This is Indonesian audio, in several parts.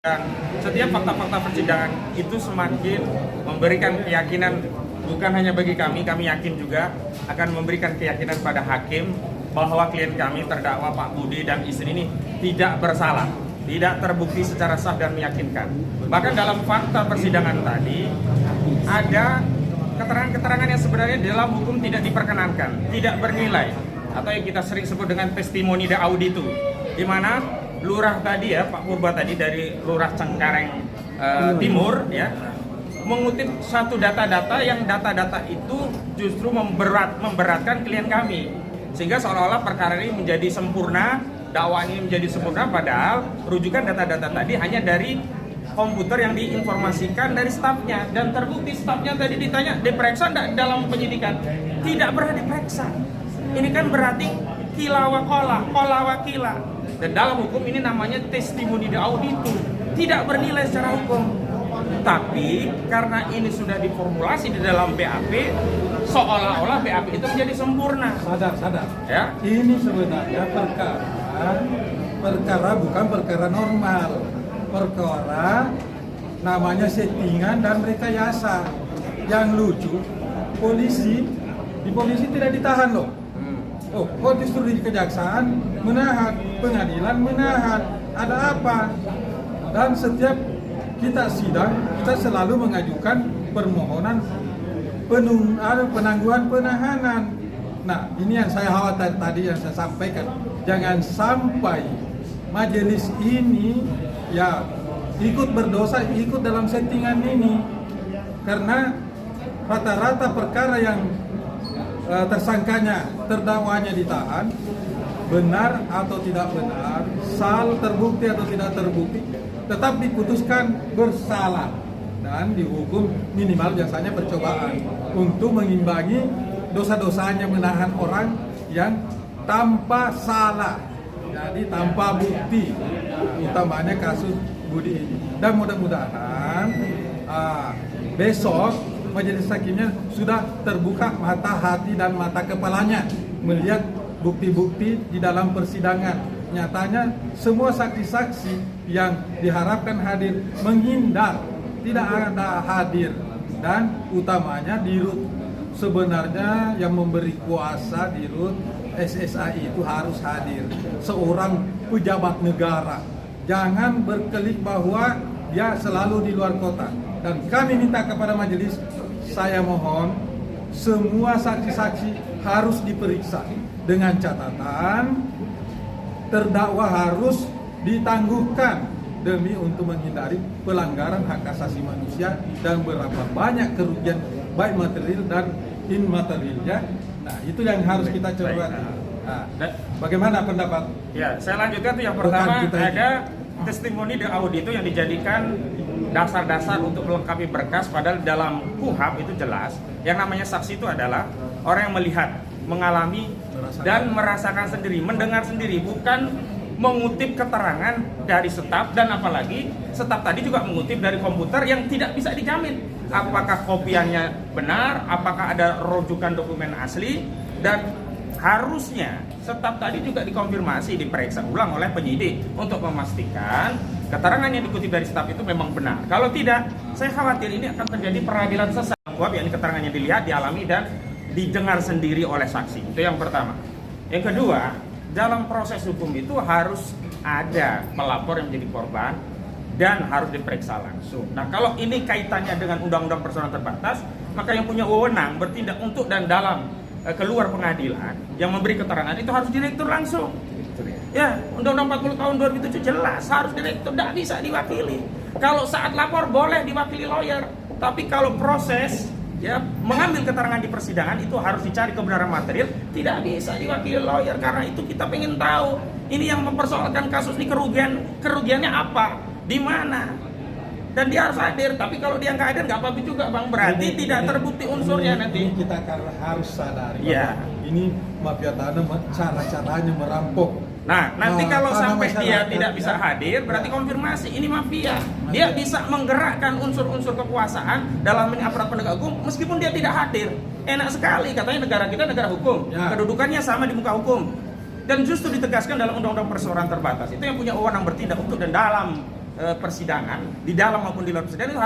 Dan setiap fakta-fakta persidangan itu semakin memberikan keyakinan, bukan hanya bagi kami yakin juga akan memberikan keyakinan pada hakim bahwa klien kami terdakwa Pak Budi dan istri ini tidak bersalah, tidak terbukti secara sah dan meyakinkan. Bahkan dalam fakta persidangan tadi ada keterangan-keterangan yang sebenarnya dalam hukum tidak diperkenankan, tidak bernilai, atau yang kita sering sebut dengan testimoni de auditu, di mana Lurah tadi ya, Pak Purba tadi dari Lurah Cengkareng Timur ya, mengutip satu data-data yang data-data itu justru memberatkan klien kami, sehingga seolah-olah perkara ini menjadi sempurna, dakwaan ini menjadi sempurna, padahal rujukan data-data tadi hanya dari komputer yang diinformasikan dari stafnya, dan terbukti stafnya tadi ditanya diperiksa enggak dalam penyidikan, tidak pernah diperiksa. Ini kan berarti kila wa kola wa kila. Dan dalam hukum ini namanya testimoni de auditu, tidak bernilai secara hukum. Tapi karena ini sudah diformulasi di dalam BAP, seolah-olah BAP itu menjadi sempurna. Sadar. Ya. Ini sebenarnya perkara bukan perkara normal. Perkara namanya settingan dan rekayasa. Yang lucu, di polisi tidak ditahan loh. Oh, kok justru di kejaksaan menahan, pengadilan menahan, ada apa? Dan setiap kita sidang, kita selalu mengajukan permohonan penangguhan penahanan. Nah, ini yang saya khawatir tadi yang saya sampaikan. Jangan sampai majelis ini ya ikut berdosa, ikut dalam settingan ini. Karena rata-rata perkara yang tersangkanya, terdakwanya ditahan, benar atau tidak benar, sal terbukti atau tidak terbukti, tetap diputuskan bersalah dan dihukum minimal biasanya percobaan untuk mengimbangi dosa-dosanya menahan orang yang tanpa salah, jadi tanpa bukti, utamanya kasus Budi ini. Dan mudah-mudahan besok majelis hakimnya sudah terbuka mata hati dan mata kepalanya melihat bukti-bukti di dalam persidangan. Nyatanya semua saksi-saksi yang diharapkan hadir menghindar, tidak ada hadir. Dan utamanya Dirut, sebenarnya yang memberi kuasa Dirut SSAI itu harus hadir, seorang pejabat negara. Jangan berkelik bahwa dia selalu di luar kota. Dan kami minta kepada majelis, saya mohon semua saksi-saksi harus diperiksa dengan catatan terdakwa harus ditangguhkan demi untuk menghindari pelanggaran hak asasi manusia dan berapa banyak kerugian baik material dan immaterialnya. Nah, itu yang harus kita coba. Nah, bagaimana pendapat? Ya, saya lanjutkan tuh yang pertama, ada testimoni de auditu yang dijadikan dasar-dasar untuk melengkapi berkas, padahal dalam KUHAP itu jelas yang namanya saksi itu adalah orang yang melihat, mengalami, dan merasakan sendiri, mendengar sendiri, bukan mengutip keterangan dari staf, dan apalagi staf tadi juga mengutip dari komputer yang tidak bisa dijamin apakah kopiannya benar, apakah ada rujukan dokumen asli, dan harusnya staf tadi juga dikonfirmasi, diperiksa ulang oleh penyidik untuk memastikan keterangan yang dikutip dari staf itu memang benar. Kalau tidak, saya khawatir ini akan terjadi peradilan sesat, yakni keterangan yang dilihat, dialami, dan didengar sendiri oleh saksi. Itu yang pertama. Yang kedua, dalam proses hukum itu harus ada pelapor yang menjadi korban dan harus diperiksa langsung. Nah, kalau ini kaitannya dengan undang-undang persoalan terbatas, maka yang punya wewenang bertindak untuk dan dalam keluar pengadilan yang memberi keterangan itu harus direktur langsung. Ya, Undang-Undang 40 tahun 2007 jelas harus direktur, tidak bisa diwakili. Kalau saat lapor boleh diwakili lawyer, tapi kalau proses ya mengambil keterangan di persidangan itu harus dicari kebenaran material, tidak bisa diwakili lawyer. Karena itu kita pengen tahu ini yang mempersoalkan kasus ini kerugiannya apa, di mana, dan dia harus hadir. Tapi kalau dia nggak hadir nggak apa-apa juga, Bang, berarti ini, tidak terbukti unsurnya nanti. Kita harus sadari ya, ini mafia tanah cara-caranya merampok. Nah, nanti kalau sampai dia tidak bisa hadir, berarti konfirmasi ini mafia. Dia bisa menggerakkan unsur-unsur kekuasaan dalam aparat penegak hukum meskipun dia tidak hadir. Enak sekali, katanya negara kita negara hukum, kedudukannya sama di muka hukum. Dan justru ditegaskan dalam Undang-Undang Perseorangan Terbatas, itu yang punya wewenang bertindak untuk dan dalam persidangan di dalam maupun di luar persidangan itu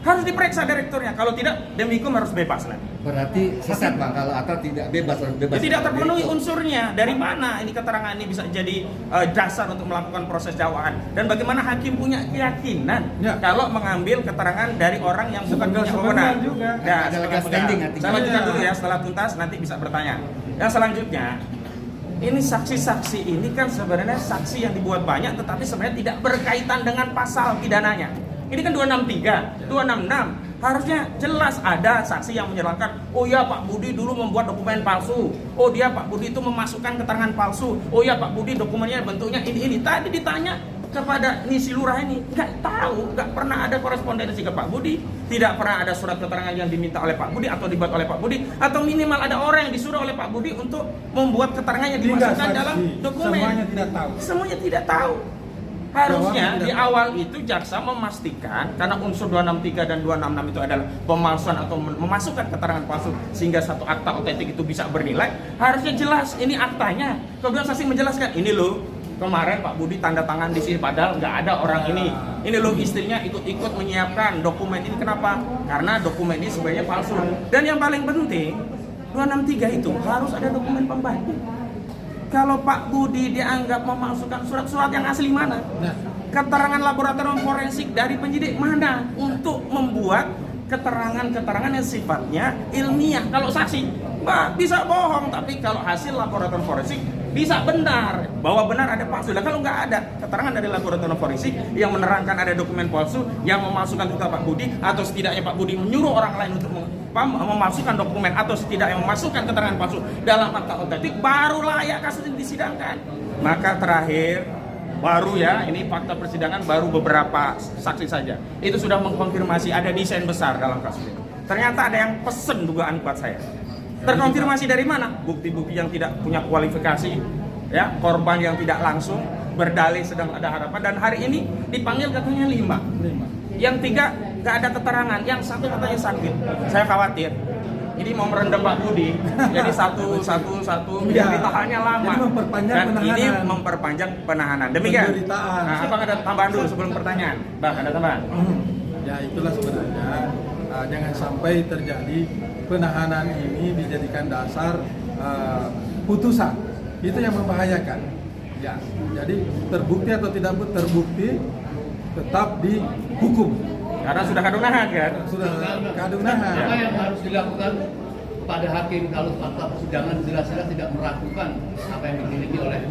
harus diperiksa direkturnya. Kalau tidak, demi hukum harus bebas nanti. Berarti sesat Bang kalau atau tidak bebas harus bebas. Tidak terpenuhi unsurnya. Dari mana ini keterangan ini bisa jadi dasar untuk melakukan proses dakwaan? Dan bagaimana hakim punya keyakinan kalau mengambil keterangan dari orang yang bukan punya wewenang? Nah, saya lanjutkan dulu ya, setelah tuntas nanti bisa bertanya. Yang selanjutnya, ini saksi-saksi ini kan sebenarnya saksi yang dibuat banyak, tetapi sebenarnya tidak berkaitan dengan pasal pidananya. Ini kan 263, 266. Harusnya jelas ada saksi yang menyerahkan, oh ya Pak Budi dulu membuat dokumen palsu. Oh dia Pak Budi itu memasukkan keterangan palsu. Oh ya Pak Budi dokumennya bentuknya ini. Tadi ditanya kepada Nisi Lurah ini, nggak tahu, nggak pernah ada korespondensi ke Pak Budi, tidak pernah ada surat keterangan yang diminta oleh Pak Budi atau dibuat oleh Pak Budi, atau minimal ada orang yang disuruh oleh Pak Budi untuk membuat keterangan yang dimasukkan dalam dokumen. Semuanya tidak tahu. Semuanya tidak tahu. Harusnya di awal itu jaksa memastikan, karena unsur 263 dan 266 itu adalah pemalsuan atau memasukkan keterangan palsu sehingga satu akta otentik itu bisa bernilai. Harusnya jelas ini aktanya. Kemudian saksi menjelaskan, ini loh kemarin Pak Budi tanda tangan di sini padahal nggak ada orang ini. Ini loh istrinya ikut-ikut menyiapkan dokumen ini. Kenapa? Karena dokumen ini sebenarnya palsu. Dan yang paling penting 263 itu harus ada dokumen pembantu. Kalau Pak Budi dianggap memasukkan surat-surat yang asli mana? Keterangan laboratorium forensik dari penyidik mana? Untuk membuat keterangan-keterangan yang sifatnya ilmiah. Kalau saksi, bisa bohong. Tapi kalau hasil laboratorium forensik bisa benar. Bahwa benar ada palsu. Dan kalau nggak ada keterangan dari laboratorium forensik yang menerangkan ada dokumen palsu yang memasukkan data Pak Budi, atau setidaknya Pak Budi menyuruh orang lain untuk memasukkan dokumen, atau setidaknya memasukkan keterangan palsu dalam akta otentik, baru layak kasus ini disidangkan. Maka terakhir, baru ya, ini fakta persidangan baru beberapa saksi saja. Itu sudah mengkonfirmasi ada desain besar dalam kasus ini. Ternyata ada yang pesen dugaan kuat saya. Terkonfirmasi dari mana? Bukti-bukti yang tidak punya kualifikasi, ya, korban yang tidak langsung berdalih sedang ada harapan, dan hari ini dipanggil katanya 5. Yang 3 nggak ada keterangan, yang 1 katanya sakit. Saya khawatir ini mau merendam Pak Budi, jadi satu yang ditahannya lama. Jadi memperpanjang dan penahanan. Ini memperpanjang penahanan. Demikian. Nah, apa ada tambahan dulu sebelum pertanyaan? Bang, ada tambahan? Ya itulah sebenarnya, jangan sampai terjadi penahanan ini dijadikan dasar putusan. Itu yang membahayakan. Ya, jadi terbukti atau tidak terbukti tetap dihukum. Karena sudah kadung-nahan kan? Sudah kadung-nahan. Apa yang harus dilakukan pada hakim kalau fakta persidangan jelas-jelas tidak meragukan apa yang dimiliki oleh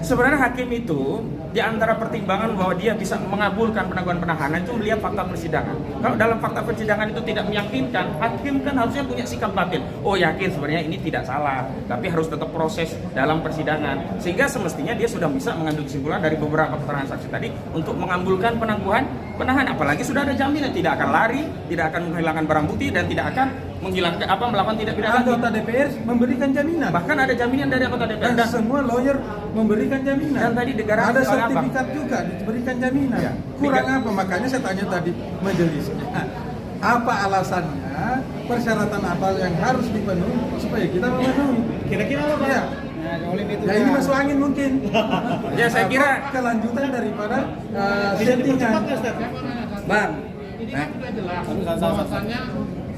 sebenarnya hakim itu di antara pertimbangan bahwa dia bisa mengabulkan penangguhan penahanan itu melihat fakta persidangan. Kalau dalam fakta persidangan itu tidak meyakinkan, hakim kan harusnya punya sikap batin. Oh yakin sebenarnya ini tidak salah, tapi harus tetap proses dalam persidangan. Sehingga semestinya dia sudah bisa mengambil kesimpulan dari beberapa keterangan saksi tadi untuk mengabulkan penangguhan penahanan. Apalagi sudah ada jaminan tidak akan lari, tidak akan menghilangkan barang bukti, dan tidak akan menghilangkan melakukan tindak pidana. Anggota DPR memberikan jaminan. Bahkan ada jaminan dari anggota DPR. Dan semua lawyer memberikan jaminan. Dan tadi negara ada sertifikat juga diberikan jaminan. Ya. Kurang apa? Makanya saya tanya tadi majelisnya. Apa alasannya? Persyaratan apa yang harus dipenuhi supaya kita memenuhi? Kira-kira apa Pak? Ya. Ya ini masuk angin mungkin. Ya saya kira kelanjutan daripada Tidak settingan. dipercepat nggak, Ustaz? Bang. Ini kan sudah jelas bahwasannya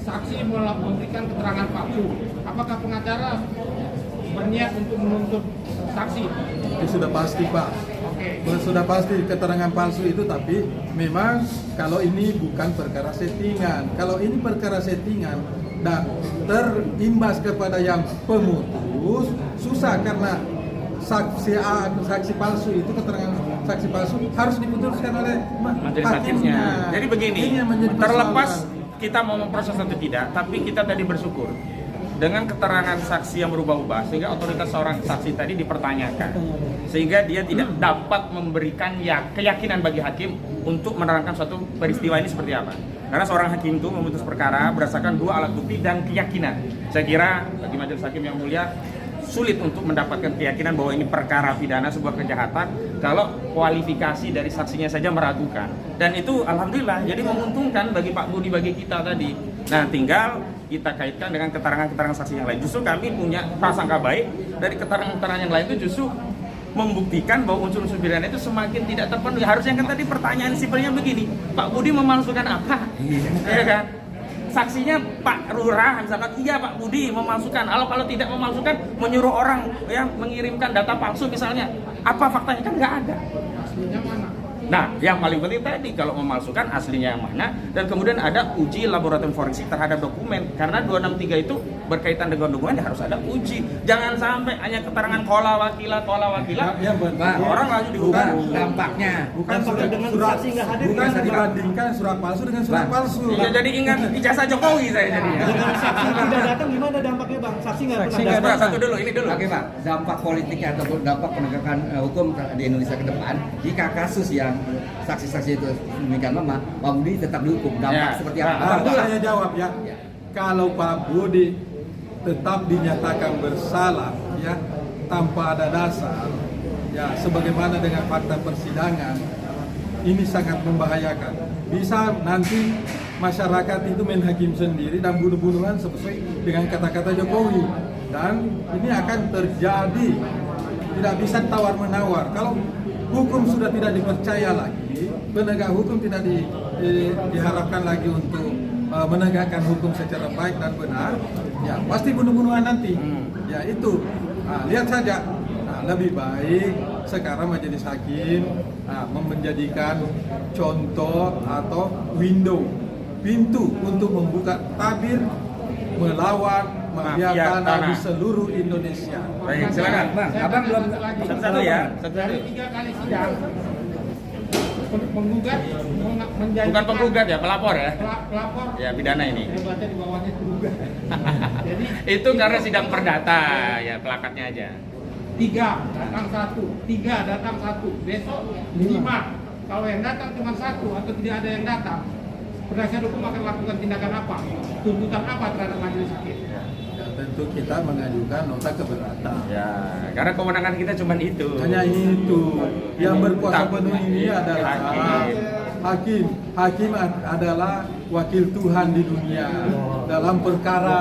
saksi memberikan keterangan palsu. Apakah pengacara berniat untuk menuntut saksi? Itu sudah pasti Pak. Sudah pasti keterangan palsu itu, tapi memang kalau ini bukan perkara settingan. Kalau ini perkara settingan dan terimbas kepada yang pemutus, susah karena saksi palsu itu, keterangan saksi palsu harus diputuskan oleh majelis hakimnya. hakimnya. Jadi begini, Ini yang menjadi terlepas persoalan. kita mau memproses atau tidak, tapi kita tadi bersyukur dengan keterangan saksi yang berubah-ubah sehingga otoritas seorang saksi tadi dipertanyakan, sehingga dia tidak dapat memberikan keyakinan bagi hakim untuk menerangkan suatu peristiwa ini seperti apa. Karena seorang hakim itu memutus perkara berdasarkan 2 alat bukti dan keyakinan. Saya kira bagi majelis hakim yang mulia sulit untuk mendapatkan keyakinan bahwa ini perkara pidana, sebuah kejahatan, kalau kualifikasi dari saksinya saja meragukan. Dan itu alhamdulillah jadi menguntungkan bagi Pak Budi, bagi kita tadi. Nah tinggal kita kaitkan dengan keterangan-keterangan saksi yang lain. Justru kami punya prasangka baik dari keterangan-keterangan yang lain itu justru membuktikan bahwa unsur-unsur pidana itu semakin tidak terpenuhi. Harusnya kan tadi pertanyaan simpelnya begini, Pak Budi memalsukan apa? Iya kan? Saksinya Pak Lurah misalkan, iya Pak Budi memalsukan. Kalau tidak memalsukan, menyuruh orang yang mengirimkan data palsu misalnya, apa faktanya? Kan nggak ada. Aslinya mana? Nah, yang paling penting tadi kalau memalsukan aslinya yang mana, dan kemudian ada uji laboratorium forensik terhadap dokumen. Karena 263 itu berkaitan dengan dokumen, ya harus ada uji. Jangan sampai hanya keterangan kola wakila. Ya, benar. Orang langsung dihukum. Dampaknya Bukan dengan surat saksi nggak hadir, bukan bisa dibandingkan surat palsu dengan surat palsu. Ya, jadi ingat ijazah Jokowi saya jadi. dengan saksi tidak datang gimana dampaknya bang? Saksi nggak pernah datang. Satu dulu, ini dulu. Oke pak, dampak politiknya atau dampak penegakan hukum di Indonesia ke depan jika kasus yang saksi-saksi itu demikian lemah, Pak Budi tetap dihukum. Dampak seperti apa? Saya jawab ya. Kalau Pak Budi tetap dinyatakan bersalah ya tanpa ada dasar ya sebagaimana dengan fakta persidangan, ini sangat membahayakan. Bisa nanti masyarakat itu main hakim sendiri dan bunuh-bunuhan sesuai dengan kata-kata Jokowi, dan ini akan terjadi. Tidak bisa tawar-menawar. Kalau hukum sudah tidak dipercaya lagi, penegak hukum tidak diharapkan lagi untuk menegakkan hukum secara baik dan benar, ya pasti bunuh-bunuhan nanti. Ya itu, lihat saja. Lebih baik sekarang majelis hakim menjadikan contoh atau pintu untuk membuka tabir melawan mafia tanah di seluruh Indonesia. Baik, silakan. Bang, abang belum Satu ya. Dari 3 kali sidang, penggugat menjadi Bukan penggugat ya, pelapor ya. pelapor. Ya, pidana ini. Saya baca di bawahnya tergugat. Jadi Itu karena sidang perdata, ya pelakatnya aja. 3 datang 1, 3 datang 1, besok 5. Kalau yang datang cuma 1 atau tidak ada yang datang, penasihat hukum akan lakukan tindakan apa? Tuntutan apa terhadap majelis hakim? Ya, tentu kita mengajukan nota keberatan. Ya, karena kewenangan kita cuma itu. Hanya itu. Yang berkuasa penuh ini adalah hakim. Hakim adalah wakil Tuhan di dunia dalam perkara.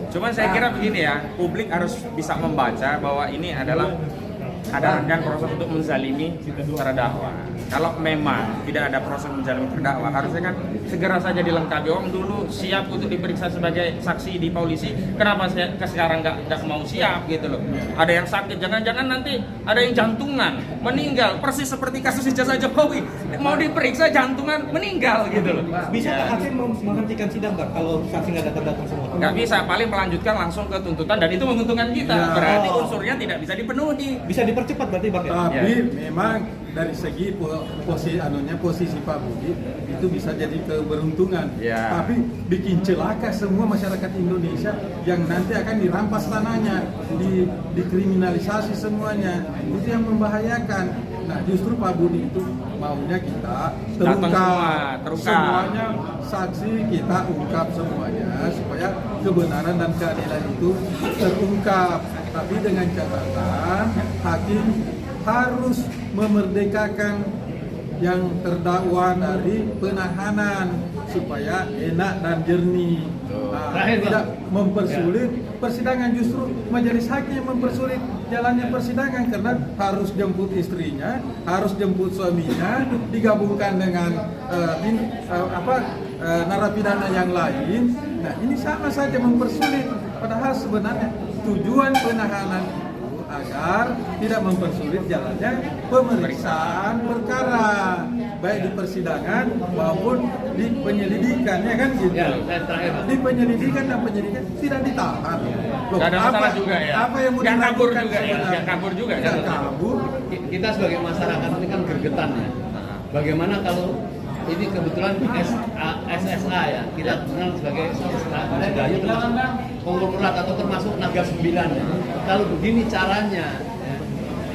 Cuman saya kira begini ya, publik harus bisa membaca bahwa ini adalah ada rangkaian proses untuk menzalimi terdakwa. Kalau memang tidak ada proses menzalimi terdakwa, harusnya kan segera saja dilengkapi. Orang dulu siap untuk diperiksa sebagai saksi di polisi, kenapa sekarang nggak mau siap gitu loh? Ada yang sakit, jangan-jangan nanti ada yang jantungan, meninggal, persis seperti kasus ijazah Jokowi. Mau diperiksa jantungan, meninggal gitu loh. bisa Ya. hakim menghentikan sidang bang kalau saksi nggak datang semua? Nggak bisa, paling melanjutkan langsung ke tuntutan, dan itu menguntungkan kita. Ya. Berarti unsurnya tidak bisa dipenuhi. Bisa dipercepat berarti bang ya? Tapi memang dari segi posisi Pak Budi itu bisa jadi keberuntungan. Ya. Tapi bikin celaka semua masyarakat Indonesia yang nanti akan dirampas tanahnya, dikriminalisasi semuanya. Itu yang membahayakan. Nah, justru Pak Budi itu maunya kita terungkap semuanya, saksi kita ungkap semuanya supaya kebenaran dan keadilan itu terungkap. Tapi dengan catatan hakim harus memerdekakan yang terdakwa dari penahanan supaya enak dan jernih. Tidak mempersulit persidangan, justru majelis hakim yang mempersulit jalannya persidangan karena harus jemput istrinya, harus jemput suaminya, digabungkan dengan narapidana yang lain. Nah, ini sama saja mempersulit, padahal sebenarnya tujuan penahanan itu agar tidak mempersulit jalannya pemeriksaan perkara, baik di persidangan maupun di penyelidikan, ya kan gitu. Ya, saya terakhir. Di penyelidikan dan penyidikan tidak ditahan. Loh, Nggak ada masalah juga ya. Apa yang mau Nggak kabur dilakukan juga ya, sebenarnya? nggak kabur juga, Nggak kan? kabur. Kita sebagai masyarakat ini kan gergetan ya. Bagaimana kalau ini kebetulan SSA ya, kita kenal sebagai Sedayu termasuk konglomerat atau termasuk Naga 9 ya. Kalau begini caranya, ya,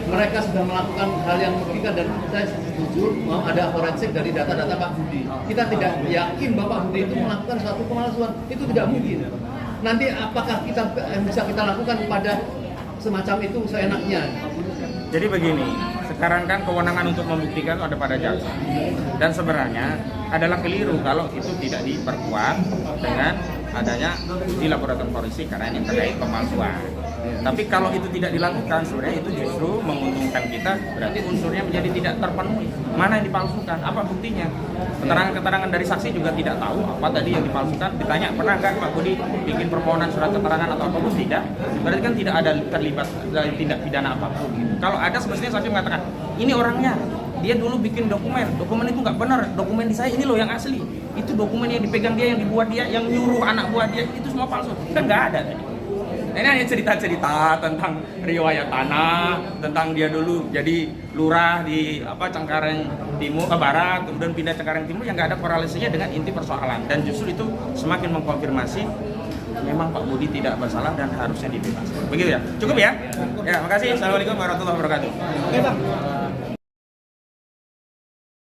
mereka sudah melakukan hal yang merugikan, dan saya setuju mau ada forensik dari data-data Pak Budi. Kita tidak yakin Bapak Budi itu melakukan suatu pemalsuan, itu tidak mungkin. Nanti apakah kita bisa kita lakukan pada semacam itu seenaknya? Jadi begini, sekarang kan kewenangan untuk membuktikan itu ada pada jaksa. Dan sebenarnya adalah keliru kalau itu tidak diperkuat dengan adanya uji laboratorium forensik karena ini terkait pemalsuan. Tapi kalau itu tidak dilakukan, sebenarnya itu justru menguntungkan kita, berarti unsurnya menjadi tidak terpenuhi. Mana yang dipalsukan? Apa buktinya? Keterangan-keterangan dari saksi juga tidak tahu apa tadi yang dipalsukan. Ditanya, pernah nggak Pak Budi bikin permohonan surat keterangan atau apapun? Tidak. Berarti kan tidak ada terlibat dari tindak pidana apapun. Gitu. Kalau ada, semestinya saksi mengatakan, ini orangnya, dia dulu bikin dokumen itu nggak benar, dokumen di saya ini loh yang asli, itu dokumen yang dipegang dia, yang dibuat dia, yang nyuruh anak buah dia, itu semua palsu. Kan nggak ada tadi. Nah, ini hanya cerita-cerita tentang riwayat tanah, tentang dia dulu jadi lurah di Cengkareng Timur ke Barat, kemudian pindah Cengkareng Timur, yang nggak ada korelasinya dengan inti persoalan. Dan justru itu semakin mengkonfirmasi memang Pak Budi tidak bersalah dan harusnya dibebaskan. Begitu ya? Cukup ya? Ya, makasih. Assalamualaikum warahmatullahi wabarakatuh.